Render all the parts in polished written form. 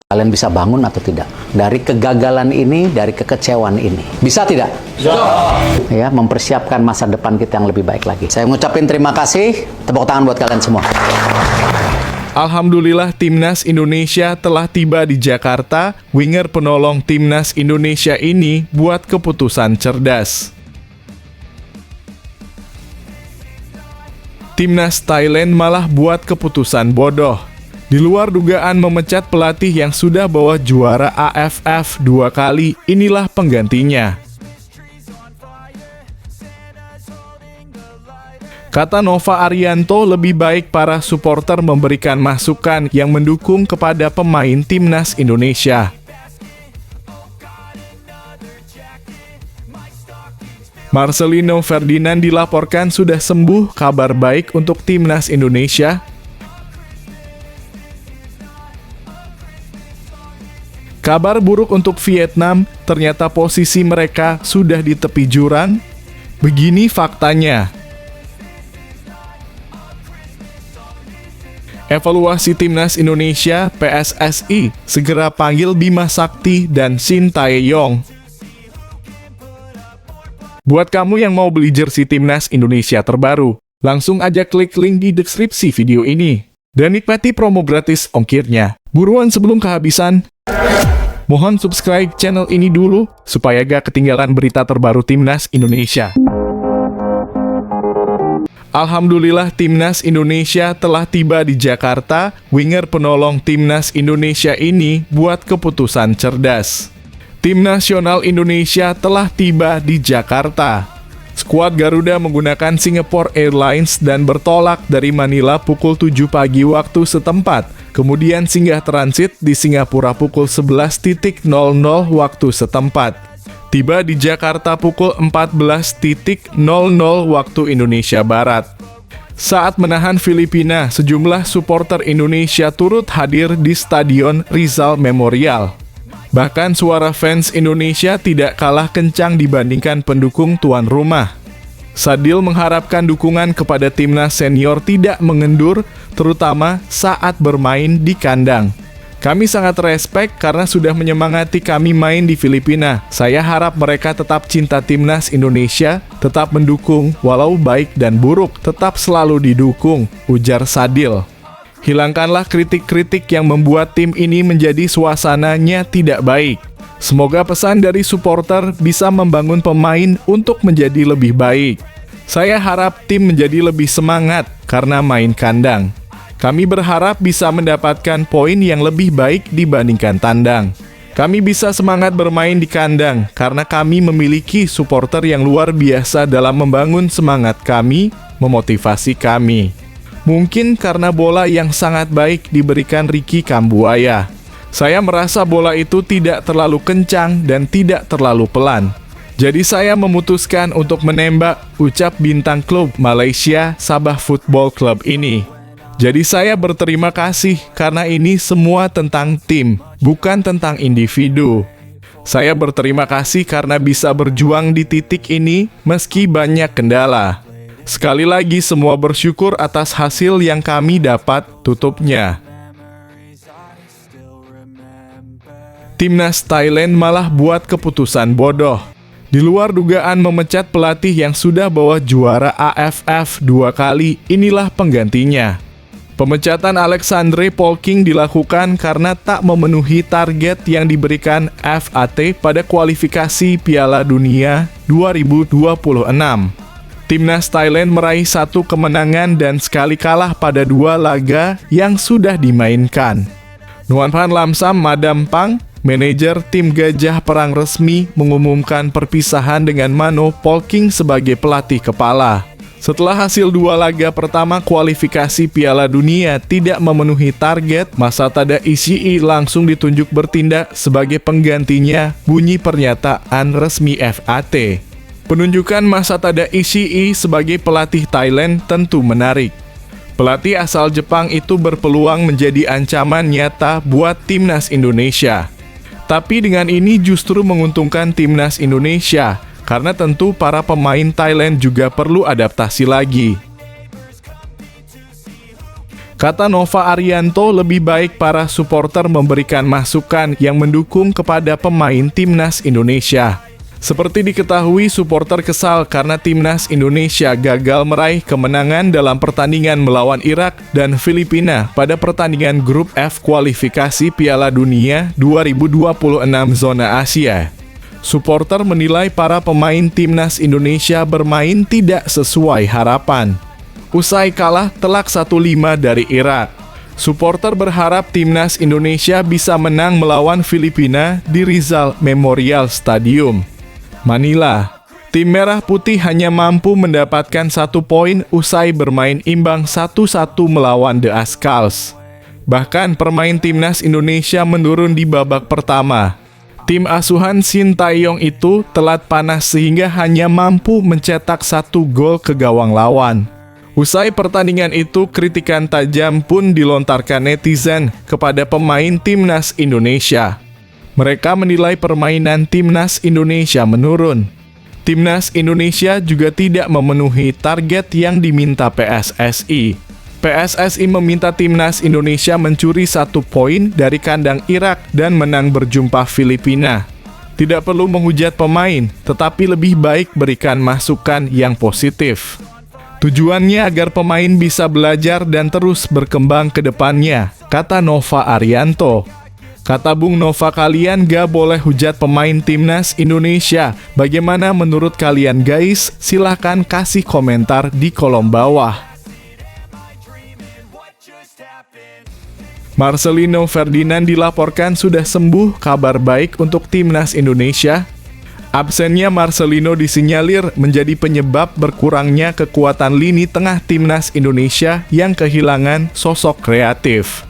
Kalian bisa bangun atau tidak? Dari kegagalan ini, dari kekecewaan ini. Bisa tidak? Bisa. Ya, mempersiapkan masa depan kita yang lebih baik lagi. Saya mengucapkan terima kasih. Tepuk tangan buat kalian semua. Alhamdulillah Timnas Indonesia telah tiba di Jakarta. Winger penolong Timnas Indonesia ini buat keputusan cerdas. Timnas Thailand malah buat keputusan bodoh. Di luar dugaan memecat pelatih yang sudah bawa juara AFF 2 kali, inilah penggantinya. Kata Nova Arianto, lebih baik para supporter memberikan masukan yang mendukung kepada pemain Timnas Indonesia. Marcelino Ferdinand dilaporkan sudah sembuh, kabar baik untuk Timnas Indonesia. Kabar buruk untuk Vietnam, ternyata posisi mereka sudah di tepi jurang. Begini faktanya. Evaluasi Timnas Indonesia, PSSI, segera panggil Bima Sakti dan Shin Tae-yong. Buat kamu yang mau beli jersey Timnas Indonesia terbaru, langsung aja klik link di deskripsi video ini. Dan nikmati promo gratis ongkirnya. Buruan sebelum kehabisan. Mohon subscribe channel ini dulu, supaya gak ketinggalan berita terbaru Timnas Indonesia. Alhamdulillah Timnas Indonesia telah tiba di Jakarta. Winger penolong Timnas Indonesia ini buat keputusan cerdas. Tim nasional Indonesia telah tiba di Jakarta. Skuad Garuda menggunakan Singapore Airlines dan bertolak dari Manila pukul 7 pagi waktu setempat. Kemudian singgah transit di Singapura pukul 11.00 waktu setempat. Tiba di Jakarta pukul 14.00 waktu Indonesia Barat. Saat menahan Filipina, sejumlah supporter Indonesia turut hadir di Stadion Rizal Memorial. Bahkan suara fans Indonesia tidak kalah kencang dibandingkan pendukung tuan rumah. Sadil mengharapkan dukungan kepada timnas senior tidak mengendur, terutama saat bermain di kandang. Kami sangat respek karena sudah menyemangati kami main di Filipina. Saya harap mereka tetap cinta timnas Indonesia, tetap mendukung, walau baik dan buruk, tetap selalu didukung, ujar Sadil. Hilangkanlah kritik-kritik yang membuat tim ini menjadi suasananya tidak baik. Semoga pesan dari supporter bisa membangun pemain untuk menjadi lebih baik. Saya harap tim menjadi lebih semangat karena main kandang. Kami berharap bisa mendapatkan poin yang lebih baik dibandingkan tandang. Kami bisa semangat bermain di kandang karena kami memiliki supporter yang luar biasa dalam membangun semangat kami, memotivasi kami. Mungkin karena bola yang sangat baik diberikan Ricky Kambuaya. Saya merasa bola itu tidak terlalu kencang dan tidak terlalu pelan. Jadi saya memutuskan untuk menembak, ucap bintang klub Malaysia Sabah Football Club ini. Jadi saya berterima kasih karena ini semua tentang tim, bukan tentang individu. Saya berterima kasih karena bisa berjuang di titik ini meski banyak kendala. Sekali lagi semua bersyukur atas hasil yang kami dapat, tutupnya. Timnas Thailand malah buat keputusan bodoh. Di luar dugaan memecat pelatih yang sudah bawa juara AFF 2 kali, inilah penggantinya. Pemecatan Alexandre Polking dilakukan karena tak memenuhi target yang diberikan FAT pada kualifikasi Piala Dunia 2026. Timnas Thailand meraih 1 kemenangan dan sekali kalah pada 2 laga yang sudah dimainkan. Nuan Phan Lamsam Madam Pang, manajer tim Gajah Perang resmi, mengumumkan perpisahan dengan Mano Polking sebagai pelatih kepala. Setelah hasil 2 laga pertama kualifikasi Piala Dunia tidak memenuhi target, Masatada Ishii langsung ditunjuk bertindak sebagai penggantinya, bunyi pernyataan resmi FAT. Penunjukan Masatada Ishii sebagai pelatih Thailand tentu menarik. Pelatih asal Jepang itu berpeluang menjadi ancaman nyata buat timnas Indonesia. Tapi dengan ini justru menguntungkan timnas Indonesia, karena tentu para pemain Thailand juga perlu adaptasi lagi. Kata Nova Arianto, lebih baik para supporter memberikan masukan yang mendukung kepada pemain timnas Indonesia. Seperti diketahui, supporter kesal karena timnas Indonesia gagal meraih kemenangan dalam pertandingan melawan Irak dan Filipina pada pertandingan grup F kualifikasi Piala Dunia 2026 zona Asia. Supporter menilai para pemain timnas Indonesia bermain tidak sesuai harapan. Usai kalah telak 1-5 dari Irak, supporter berharap timnas Indonesia bisa menang melawan Filipina di Rizal Memorial Stadium, Manila. Tim Merah Putih hanya mampu mendapatkan 1 poin usai bermain imbang 1-1 melawan The Azkals. Bahkan pemain timnas Indonesia menurun di babak pertama. Tim asuhan Shin Tae-yong itu telat panas sehingga hanya mampu mencetak 1 gol ke gawang lawan. Usai pertandingan itu, kritikan tajam pun dilontarkan netizen kepada pemain timnas Indonesia. Mereka menilai permainan timnas Indonesia menurun. Timnas Indonesia juga tidak memenuhi target yang diminta PSSI. PSSI meminta timnas Indonesia mencuri 1 poin dari kandang Irak dan menang berjumpa Filipina. Tidak perlu menghujat pemain, tetapi lebih baik berikan masukan yang positif. Tujuannya agar pemain bisa belajar dan terus berkembang ke depannya, kata Nova Arianto. Kata Bung Nova, kalian gak boleh hujat pemain timnas Indonesia. Bagaimana menurut kalian guys? Silahkan kasih komentar di kolom bawah. Marcelino Ferdinand dilaporkan sudah sembuh, kabar baik untuk timnas Indonesia. Absennya Marcelino disinyalir menjadi penyebab berkurangnya kekuatan lini tengah timnas Indonesia yang kehilangan sosok kreatif.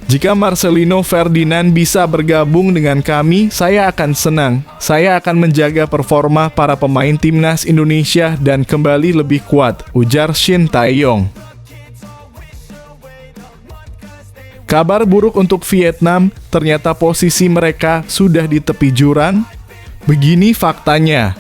Jika Marcelino Ferdinand bisa bergabung dengan kami, saya akan senang. Saya akan menjaga performa para pemain timnas Indonesia dan kembali lebih kuat, ujar Shin Tae-yong. Kabar buruk untuk Vietnam, ternyata posisi mereka sudah di tepi jurang. Begini faktanya.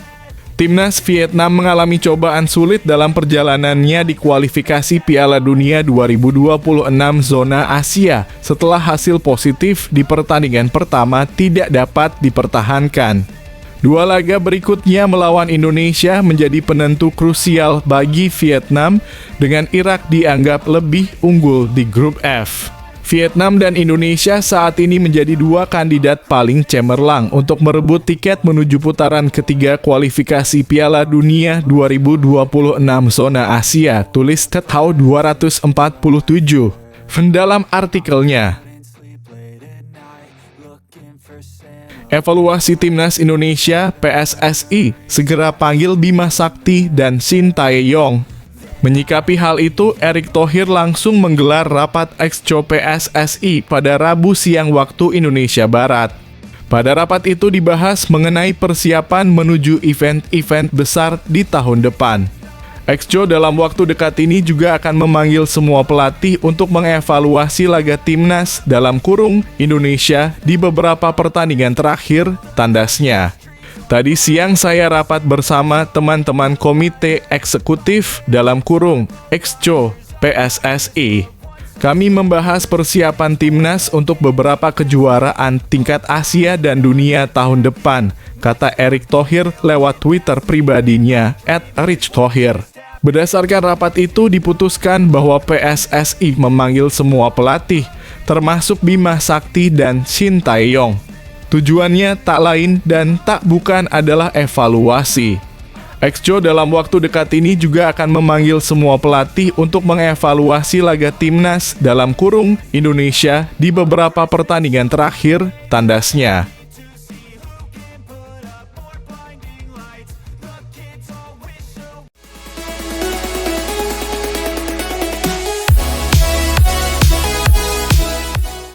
Timnas Vietnam mengalami cobaan sulit dalam perjalanannya di kualifikasi Piala Dunia 2026 zona Asia setelah hasil positif di pertandingan pertama tidak dapat dipertahankan. 2 laga berikutnya melawan Indonesia menjadi penentu krusial bagi Vietnam dengan Irak dianggap lebih unggul di grup F. Vietnam dan Indonesia saat ini menjadi 2 kandidat paling cemerlang untuk merebut tiket menuju putaran ketiga kualifikasi Piala Dunia 2026 zona Asia, tulis Tetau 247. Dalam artikelnya, evaluasi timnas Indonesia, PSSI segera panggil Bima Sakti dan Shin Tae-yong. Menyikapi hal itu, Erick Thohir langsung menggelar rapat Exco PSSI pada Rabu siang waktu Indonesia Barat. Pada rapat itu dibahas mengenai persiapan menuju event-event besar di tahun depan. Exco dalam waktu dekat ini juga akan memanggil semua pelatih untuk mengevaluasi laga timnas dalam kurung Indonesia di beberapa pertandingan terakhir, tandasnya. Tadi siang saya rapat bersama teman-teman komite eksekutif dalam kurung Exco PSSI. Kami membahas persiapan timnas untuk beberapa kejuaraan tingkat Asia dan dunia tahun depan, kata Erick Thohir lewat Twitter pribadinya @RichThohir. Berdasarkan rapat itu diputuskan bahwa PSSI memanggil semua pelatih, termasuk Bima Sakti dan Shin Tae-yong. Tujuannya tak lain dan tak bukan adalah evaluasi. Exco dalam waktu dekat ini juga akan memanggil semua pelatih untuk mengevaluasi laga timnas dalam kurung Indonesia di beberapa pertandingan terakhir, tandasnya.